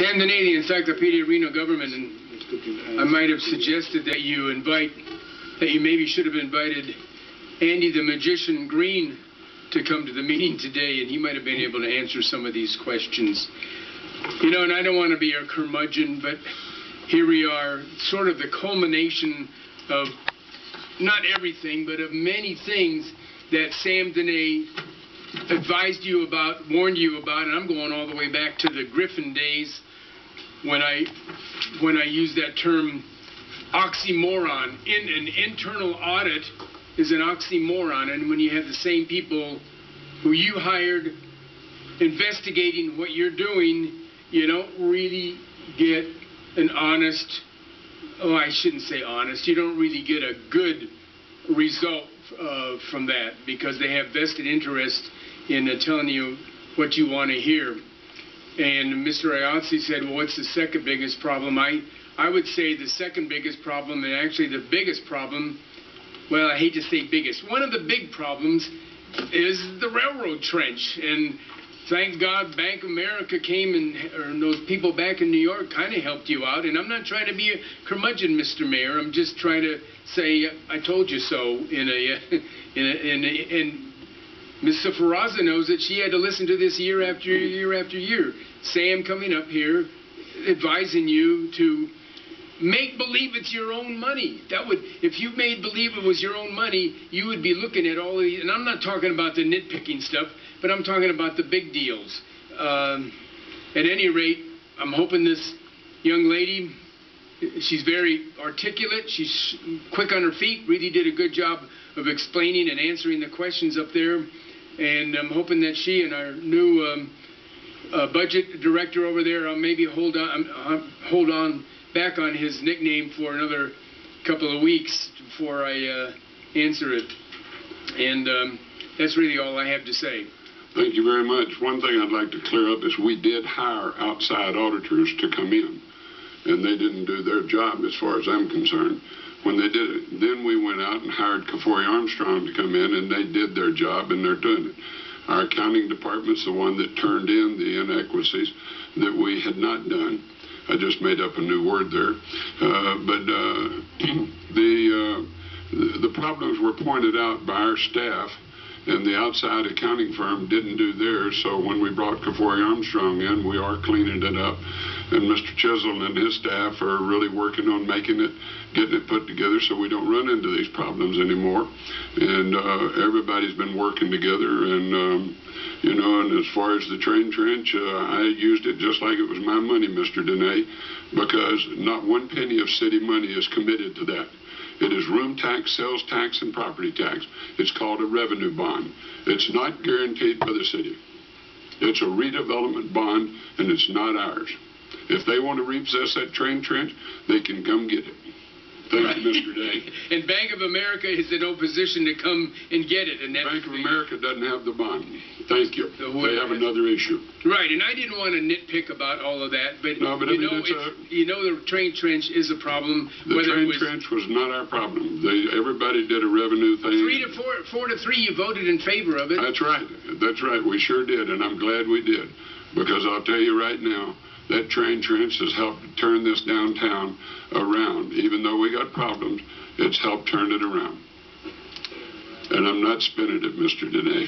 Sam Dehne, the Encyclopedia of Reno Government, and I might have suggested that you maybe should have invited Andy the Magician Green to come to the meeting today, and he might have been able to answer some of these questions. You know, and I don't want to be a curmudgeon, but here we are, sort of the culmination of not everything, but of many things that Sam Dehne advised you about, warned you about, and I'm going all the way back to the Griffin days when I used that term oxymoron. An internal audit is an oxymoron, and when you have the same people who you hired investigating what you're doing, you don't really get an honest, oh, I shouldn't say honest, you don't really get a good result from that, because they have vested interest in telling you what you want to hear. And Mr. Aiatzi said, well, what's the second biggest problem? I would say the second biggest problem, and actually the biggest problem, well, I hate to say biggest, one of the big problems is the railroad trench. And thank God Bank of America came and those people back in New York kind of helped you out. And I'm not trying to be a curmudgeon, Mr. Mayor. I'm just trying to say, I told you so and Ms. Safaraza knows that she had to listen to this year after year after year. Sam coming up here advising you to make believe it's your own money. That would, if you made believe it was your own money, you would be looking at all of these, and I'm not talking about the nitpicking stuff, but I'm talking about the big deals. At any rate, I'm hoping this young lady, she's very articulate, she's quick on her feet, really did a good job of explaining and answering the questions up there. And I'm hoping that she and our new budget director over there, I'll maybe hold on back on his nickname for another couple of weeks before I answer it. And that's really all I have to say. Thank you very much. One thing I'd like to clear up is we did hire outside auditors to come in, and they didn't do their job as far as I'm concerned. When they did it, then we went out and hired Kafori Armstrong to come in, and they did their job, and they're doing it. Our accounting department's the one that turned in the inequities that we had not done. I just made up a new word there. The problems were pointed out by our staff, and the outside accounting firm didn't do theirs, so when we brought Kafori Armstrong in, we are cleaning it up. And Mr. Chisholm and his staff are really working on making it, getting it put together so we don't run into these problems anymore. And everybody's been working together, and you know, and as far as the train trench, I used it just like it was my money, Mr. Dehne, because not one penny of city money is committed to that. It is room tax, sales tax, and property tax. It's called a revenue bond. It's not guaranteed by the city. It's a redevelopment bond, and it's not ours. If they want to repossess that train trench, they can come get it. Thank you, Mr. Day. And Bank of America is in no position to come and get it. And Bank of America doesn't have the bond. Thank you. They have another issue. Right, and I didn't want to nitpick about all of that, but no, but you know the train trench is a problem. The train trench was not our problem. Everybody did a revenue thing. 4 to 3, you voted in favor of it. That's right. That's right. We sure did, and I'm glad we did, because I'll tell you right now, that train trench has helped turn this downtown around. Even though we got problems, it's helped turn it around. And I'm not spinning it, Mr. Dehne.